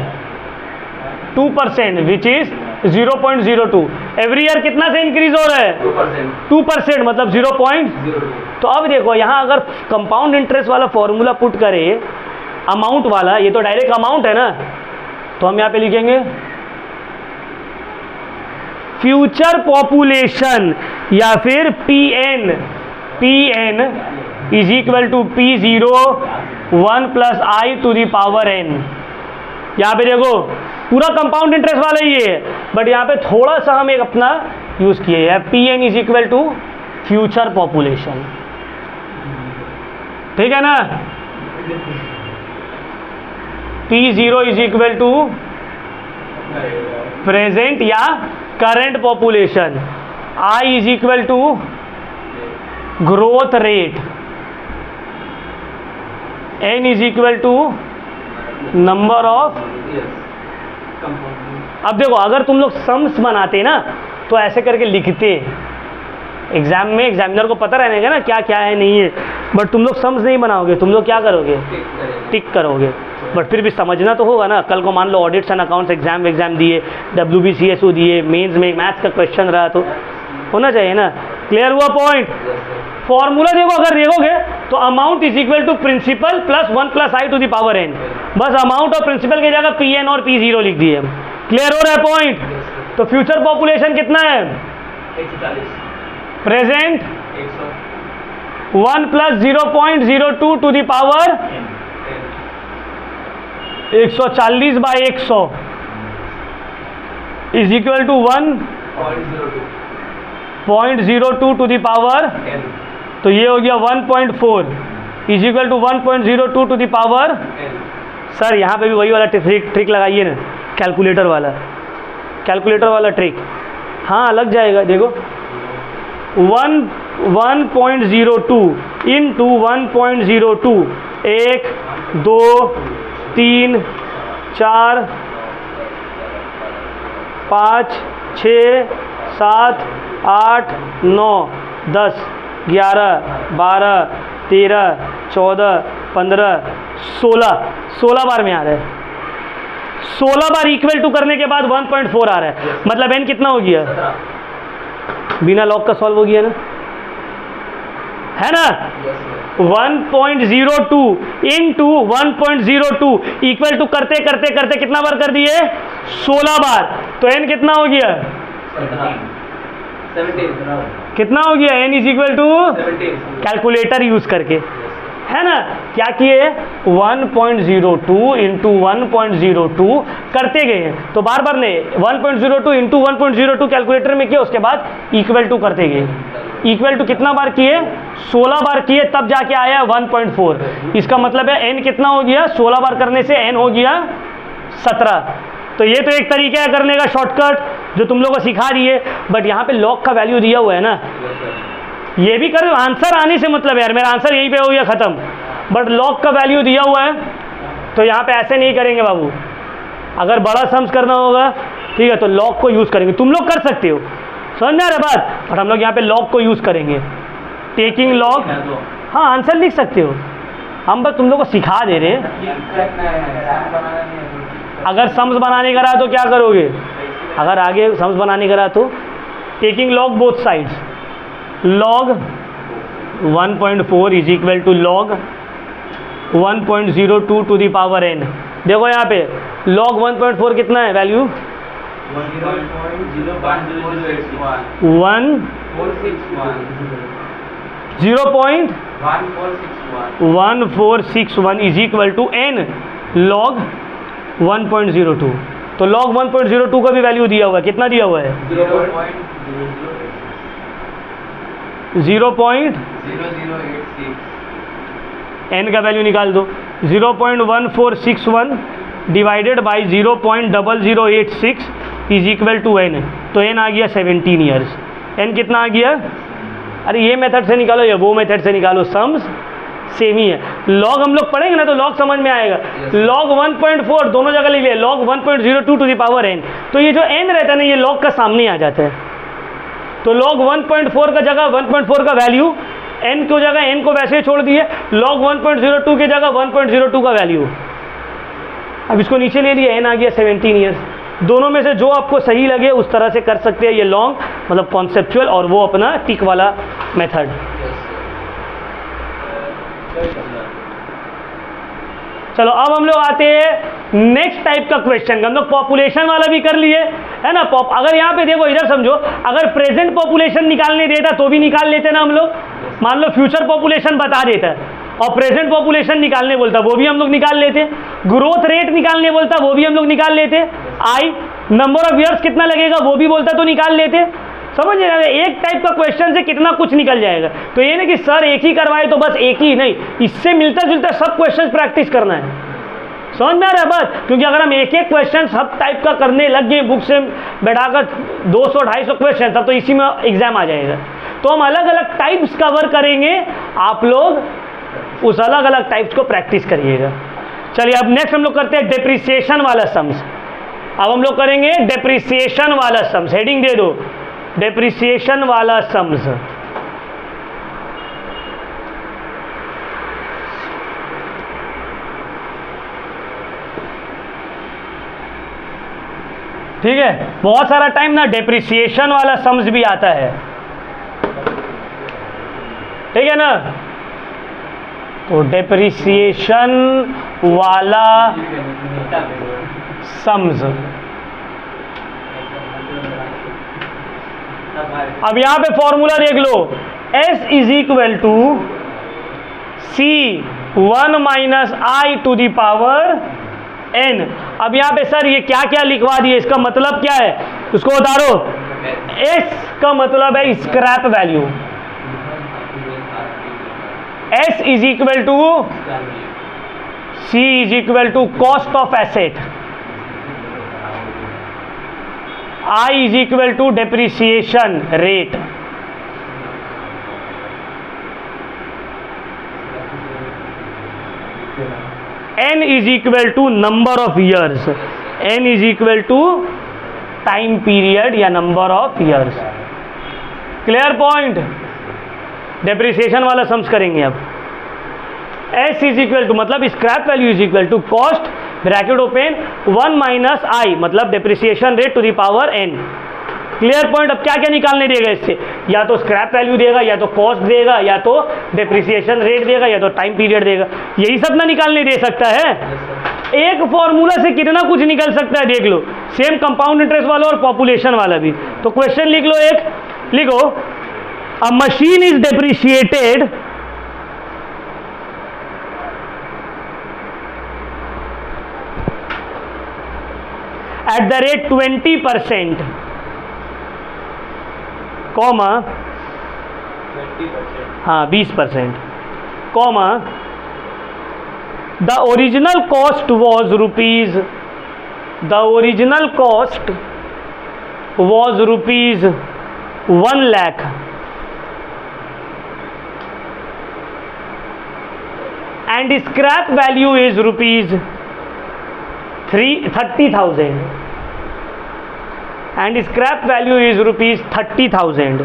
2%, विच इज 0.02। एवरी ईयर कितना से इंक्रीज हो रहा है? 2%, मतलब 0.02। तो अब देखो यहाँ अगर कंपाउंड इंटरेस्ट वाला फॉर्मूला पुट करे अमाउंट वाला, ये तो डायरेक्ट अमाउंट है ना, तो हम यहाँ पे लिखेंगे फ्यूचर पॉपुलेशन या फिर PN is equal to P0 1 plus I to the power n। यहाँ पे देखो पूरा कंपाउंड इंटरेस्ट वाला ही है, बट यहाँ पे थोड़ा सा हम एक अपना यूज किए हैं, P N is equal to future population. ठीक है ना, P0 is equal to present या current population, I is equal to growth rate, N is equal to number of. अब देखो अगर तुम लोग सम्स बनाते ना तो ऐसे करके लिखते, एग्जाम में एग्जामिनर को पता रहने का ना क्या क्या है नहीं है, बट तुम लोग सम्स नहीं बनाओगे, तुम लोग क्या करोगे, टिक करोगे। बट फिर भी समझना तो होगा ना, कल को मान लो ऑडिट्स एंड अकाउंट्स एग्जाम दिए, WBCSO दिए, मेंस में मैथ्स का क्वेश्चन रहा तो होना चाहिए ना। क्लियर हुआ पॉइंट? फॉर्मूला देखो, अगर देखोगे तो amount is equal to principal plus 1 plus I to the power n, बस अमाउंट और प्रिंसिपल की जगह PN और P0 लिख दिए। क्लियर हो रहा है पॉइंट? तो फ्यूचर पॉपुलेशन कितना है, 140, present 100, 1 plus 0.02 to the power 140 by 100 is equal to 1.02 to the power, तो ये हो गया 1.4 is equal to 1.02 to the power. Sir यहाँ पे भी वही वाला ट्रिक लगाइए ना, कैलकुलेटर वाला ट्रिक। हाँ लग जाएगा, देखो 1.02 इंटू 1.02, 1 2 3 4 5 6 7 8 9 10 11 12 13 14 15 16 बार में आ रहा है। 16 बार इक्वल टू करने के बाद 1.4 आ रहा है, मतलब n कितना हो गया, बिना लॉग का सॉल्व हो गया ना, है ना। 1.02 इंटू 1.02 इक्वल टू करते करते करते कितना बार कर दिए, 16 बार, तो n कितना हो गया, 17, कितना हो गया, n is equal to, calculator use करके, है ना। क्या किए, 1.02 इंटू 1.02 करते गए, तो बार बार ने 1.02 इंटू 1.02 कैलकुलेटर में किया, उसके बाद इक्वल टू करते गए। इक्वल टू कितना बार किए, 16 बार किए, तब जाके आया 1.4। इसका मतलब है n कितना हो गया, 16 बार करने से n हो गया 17। तो ये तो एक तरीका है करने का शॉर्टकट जो तुम लोगों को सिखा दिए, बट यहाँ पे लॉग का वैल्यू दिया हुआ है ना, ये भी कर, आंसर आने से मतलब है यार, मेरा आंसर यहीं पे हो गया खत्म, बट लॉग का वैल्यू दिया हुआ है, तो यहाँ पे ऐसे नहीं करेंगे बाबू। अगर बड़ा सम्स करना होगा ठीक है तो लॉग को यूज़ करेंगे, तुम लोग कर सकते हो, समझ में आ रहा बात, बट हम लोग यहाँ पे लॉग को यूज़ करेंगे, टेकिंग लॉग। हाँ आंसर लिख सकते हो, हम बस तुम लोग को सिखा दे रहे हैं। अगर सम्स बनाने का रहा तो क्या करोगे, अगर आगे सम्स बनाने का रहा तो taking log both sides, log 1.4 is equal to log 1.02 to the power n। देखो यहाँ पे log 1.4 कितना है value, 0.1461 is equal to n log 1.02। तो log 1.02 का भी वैल्यू दिया हुआ है, कितना दिया हुआ है, 0.0086, n का वैल्यू निकाल दो, 0.1461 divided by 0.0086 is equal to n, तो n आ गया 17 ईयर्स। n कितना आ गया, अरे ये मेथड से निकालो या वो मेथड से निकालो, सम्स सेम ही है। लॉग हम लोग पढ़ेंगे ना तो लॉग समझ में आएगा। लॉग 1.4 दोनों जगह लिख लिया, log 1.02 to the power n, तो ये जो n रहता है ना ये लॉग का सामने आ जाता है, तो log 1.4 का जगह 1.4 का वैल्यू, n को जगह n को वैसे ही छोड़ दिए, log 1.02 की जगह 1.02 का वैल्यू। अब इसको नीचे ले लिया, n आ गया 17 ईयर्स। दोनों में से जो आपको सही लगे उस तरह से कर सकते हैं, ये लॉन्ग मतलब कॉन्सेप्चुअल और वो अपना टिक वाला मेथड। चलो अब हम लोग आते हैं नेक्स्ट टाइप का क्वेश्चन। हम लोग पॉपुलेशन वाला भी कर लिए है ना। अगर यहाँ पे देखो इधर समझो, अगर प्रेजेंट पॉपुलेशन निकालने देता तो भी निकाल लेते ना हम लोग। मान लो फ्यूचर पॉपुलेशन बता देता और प्रेजेंट पॉपुलेशन निकालने बोलता वो भी हम लोग निकाल लेते, ग्रोथ रेट निकालने बोलता वो भी हम लोग निकाल लेते, आई नंबर ऑफ ईयर्स कितना लगेगा वो भी बोलता तो निकाल लेते। समझ रहे हैं, एक टाइप का क्वेश्चन से कितना कुछ निकल जाएगा। तो ये नहीं कि सर एक ही करवाए तो बस एक ही, नहीं, इससे मिलता जुलता सब क्वेश्चन प्रैक्टिस करना है। समझ में आ रहा है बात? क्योंकि अगर हम एक एक क्वेश्चन सब टाइप का करने लग गए बुक से बैठाकर 200-250 क्वेश्चन, तब तो इसी में एग्जाम आ जाएगा। तो हम अलग अलग टाइप्स कवर करेंगे, आप लोग उस अलग अलग टाइप्स को प्रैक्टिस करिएगा। चलिए अब नेक्स्ट हम लोग करते हैं डेप्रिसिएशन वाला सम्स। अब हम लोग करेंगे डेप्रिसिएशन वाला सम्स, हेडिंग दे दो डेप्रिसिएशन वाला सम्स। ठीक है, बहुत सारा टाइम ना डेप्रिसिएशन वाला सम्स भी आता है, ठीक है ना। तो डेप्रिसिएशन वाला सम्स, अब यहां पे फॉर्मूला देख लो, S is equal to C1 minus I to the power N। अब यहां पे सर ये क्या क्या लिखवा दिए, इसका मतलब क्या है उसको बता दो। S का मतलब है scrap value, S is equal to C is equal to cost of asset, I is equal to depreciation rate, N is equal to number of years, N is equal to time period या number of years. Clear point? Depreciation वाला sums करेंगे अब। S is equal to मतलब scrap value is equal to cost bracket open 1 minus I मतलब depreciation rate to the power N। Clear point? अब क्या क्या निकालने देगा इससे, या तो स्क्रैप वैल्यू देगा, या तो कॉस्ट देगा, या तो डेप्रिसिएशन रेट देगा, या तो टाइम पीरियड देगा। यही सब ना निकालने दे सकता है। एक फॉर्मूला से कितना कुछ निकल सकता है देख लो, सेम कंपाउंड इंटरेस्ट वाला और पॉपुलेशन वाला भी। तो क्वेश्चन लिख लो, एक लिखो, अ machine is depreciated at the rate 20%, comma 20%, comma the original cost was rupees, the original cost was rupees 1 lakh and scrap value is rupees 30,000 and scrap value is rupees 30,000.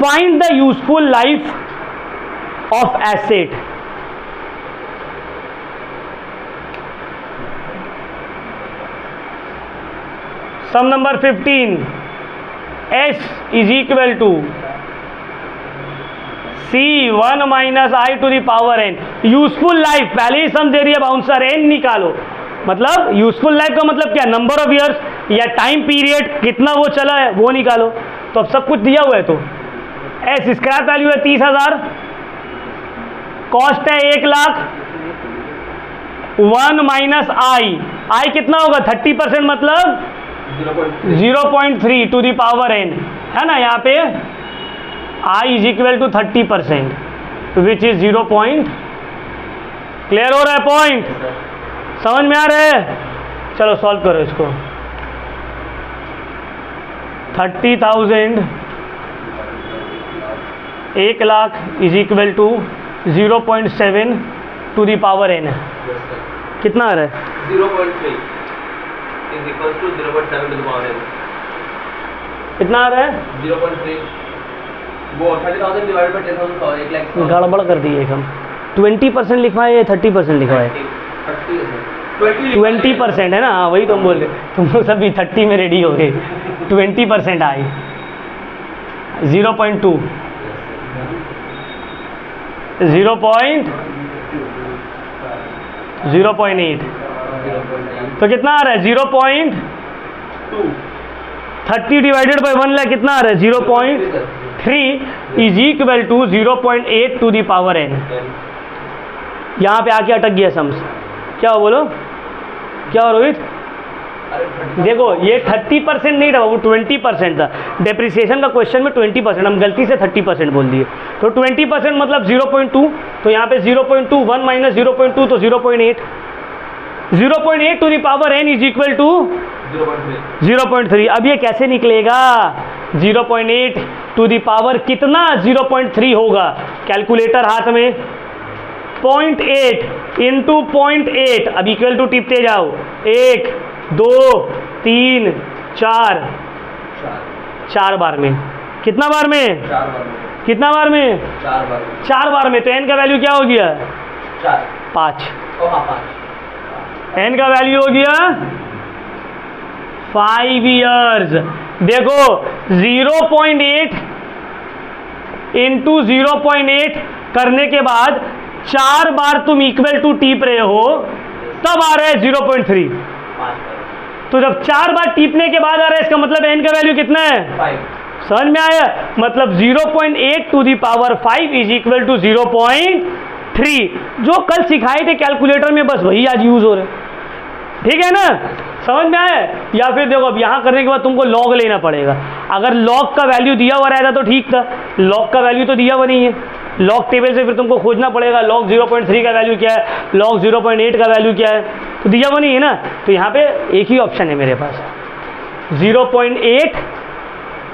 Find the useful life of asset. Sum number 15, S is equal to C1 minus I to the power N। Useful life पहले ही सम दे रही है bouncer, N निकालो। मतलब useful life का मतलब क्या, number of years या टाइम पीरियड कितना वो चला है वो निकालो। तो अब सब कुछ दिया हुआ है। तो S स्क्रैप वैल्यू है 30,000, कॉस्ट है 1 लाख, 1 माइनस I कितना होगा 30% मतलब 0.3 टू दी पावर N है ना। यहाँ पे I is equal to 30% which is 0. Clear हो रहा है पॉइंट? समझ में आ रहा है? चलो सॉल्व करो इसको। 30,000 1 lakh is equal to 0.7 to the power N है। कितना आ रहा है? 0.3 is equals to 0.7 to the power N. कितना आ रहा है? 0.3 वो 30,000 डिवाइडेड बाय 10,000 और 1 लाख। गड़बड़ कर दी एक हम। 20% लिखवाए या 30% लिखवाए? 20% है ना। हाँ वही तुम बोल रहे, तुम लोग सभी 30 में रेडी हो गए। 20% आई 0.2 0.8 तो कितना आ रहा है? 0.2 30 डिवाइडेड बाय 1 लाख कितना आ रहा है? 0. 0.3 is equal to 0.8 to the power n। यहाँ पे आके अटक गया सम्स। क्या हो बोलो, क्या हो रोहित? देखो ये 30% नहीं था, वो 20% था। डेप्रिसिएशन का क्वेश्चन में 20%, हम गलती से 30% बोल दिए। तो 20% मतलब 0.2, तो यहाँ पे 0.2, 1 माइनस 0.2 तो 0.8। 0.8 to the power n is equal to 0.3। अब ये कैसे निकलेगा? 0.8 टू दी पावर कितना 0.3 होगा? कैलकुलेटर हाथ में, 0.8 इंटू 0.8। अब इक्वल टू टिपते जाओ, 1 2 3 4, 4 बार में। कितना बार में? 4 बार में। कितना बार में? 4 बार में। 4 बार में। तो n का वैल्यू क्या हो गया? 4, 5। हाँ 5। n का वैल्यू हो गया 5 इयर्स। देखो 0.8 इंटू 0.8 करने के बाद 4 बार तुम इक्वल टू टीप रहे हो, तब आ रहा है 0.3। तो जब 4 बार टीपने के बाद आ रहा है, इसका मतलब n का वैल्यू कितना है? 5। समझ में आया? मतलब 0.8 to the power 5 is equal to 0.3। जो कल सिखाए थे कैलकुलेटर में, बस वही आज यूज हो रहे। ठीक है ना? समझ में आया? या फिर देखो अब यहाँ करने के बाद तुमको लॉग लेना पड़ेगा। अगर लॉग का वैल्यू दिया हुआ रहता तो ठीक था, लॉग का वैल्यू तो दिया हुआ नहीं है। लॉग टेबल से फिर तुमको खोजना पड़ेगा लॉग 0.3 का वैल्यू क्या है, लॉग 0.8 का वैल्यू क्या है, तो दिया हुआ नहीं है ना। तो यहाँ पे एक ही ऑप्शन है मेरे पास, 0.8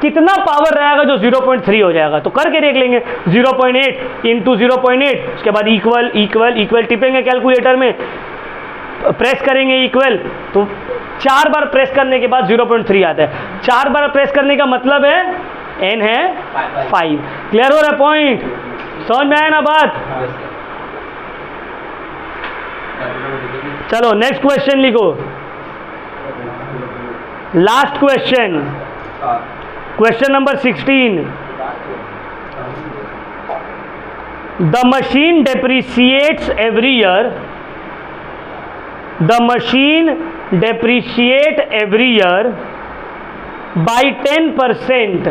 कितना पावर रहेगा जो 0.3 हो जाएगा। तो करके देख लेंगे, 0.8 इंटू 0.8, उसके बाद इक्वल इक्वल इक्वल टिपेंगे कैलकुलेटर में, प्रेस करेंगे इक्वल, तो 4 बार प्रेस करने के बाद 0.3 आता है। 4 बार प्रेस करने का मतलब है n है 5। क्लियर हो रहा है पॉइंट? समझ में आया ना बात? चलो नेक्स्ट क्वेश्चन लिखो, last question, question number 16। The machine depreciates every year. The machine depreciate every year by 10%.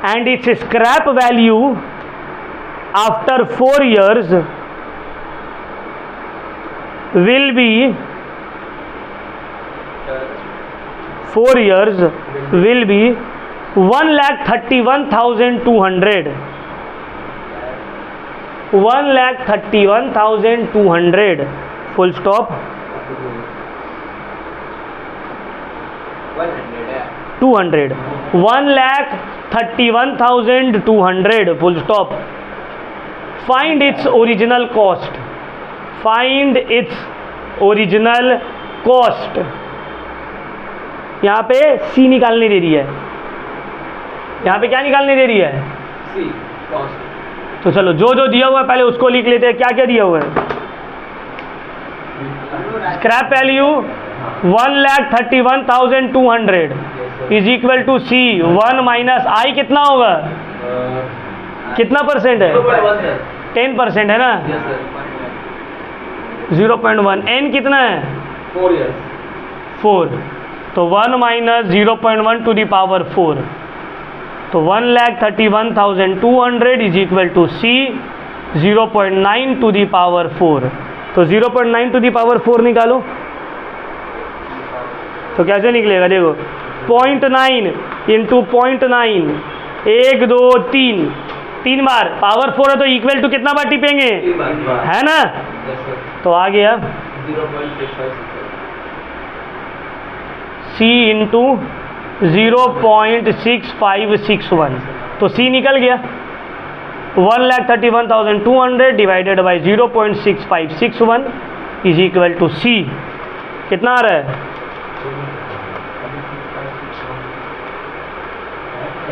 And its scrap value after 4 years will be 1,31,200. 1,31,200 full stop. 200 1,31,200 full stop. Find its original cost. Find its original cost. यहाँ पे C निकालने दे रही है। यहाँ पे क्या निकालने दे रही है? C cost. तो चलो जो जो दिया हुआ है पहले उसको लिख लेते हैं। क्या क्या दिया हुआ है? Scrap value 1,31,200 is equal to C 1 minus I कितना होगा? कितना परसेंट है? 10% है ना? 0.1। n कितना है? 4 years. 4। तो 1 माइनस 0.1 टू दी पावर 4, तो 1,31,200 is equal to C 0.9 to the power 4। तो 0.9 टू दी पावर 4 निकालो, तो कैसे निकलेगा? देखो 0.9 इंटू 0.9, 1 2 3, 3 बार पावर 4 है तो इक्वल टू कितना बार टिपेंगे? है ना? तो आ गया 0.6561. C इंटू 0.6561, तो C निकल गया। 1,31,200 divided by 0.6561 is equal to C कितना आ रहा है?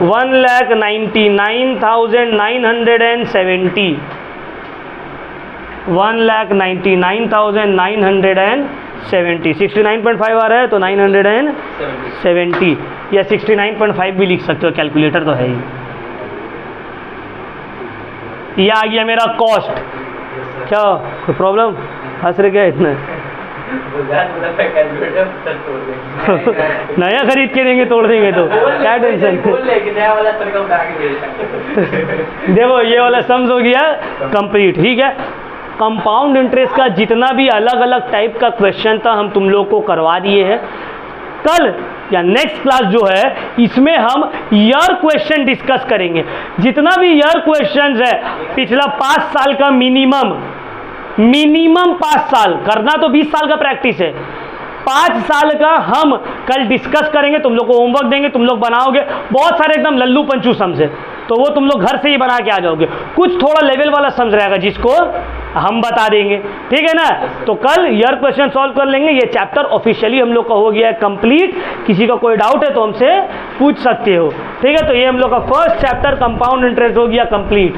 1,99,970। 1,99,970, 69.5 आ रहा है तो 970 या 69.5 भी लिख सकते हो, कैलकुलेटर तो है ही। ये आ गया मेरा कॉस्ट। क्या कोई प्रॉब्लम? हंस रहे क्या इतना? कैलकुलेटर सर तोड़ देंगे। नया खरीद के देंगे, तोड़ देंगे तो क्या टेंशन। बोल ले कि नया वाला सर का उठा के दे देंगे। देखो ये वाला सम्स हो गया कंप्लीट, ठीक है। कंपाउंड इंटरेस्ट का जितना भी अलग अलग टाइप का क्वेश्चन था हम तुम लोग को करवा दिए हैं। कल या नेक्स्ट क्लास जो है इसमें हम ईयर क्वेश्चन डिस्कस करेंगे। जितना भी ईयर क्वेश्चन है पिछला 5 साल का मिनिमम 5 साल करना, तो 20 साल का प्रैक्टिस है, 5 साल का हम कल डिस्कस करेंगे। तुम लोग को होमवर्क देंगे, तुम लोग बनाओगे। बहुत सारे एकदम लल्लू पंचू सम्स है, तो वो तुम लोग घर से ही बना के आ जाओगे। कुछ थोड़ा लेवल वाला सम्स रहेगा जिसको हम बता देंगे, ठीक है ना। तो कल ईयर क्वेश्चन सॉल्व कर लेंगे। ये चैप्टर ऑफिशियली हम लोग का हो गया है कंप्लीट। किसी का कोई डाउट है तो हमसे पूछ सकते हो, ठीक है। तो ये हम लोग का फर्स्ट चैप्टर कंपाउंड इंटरेस्ट हो गया कंप्लीट।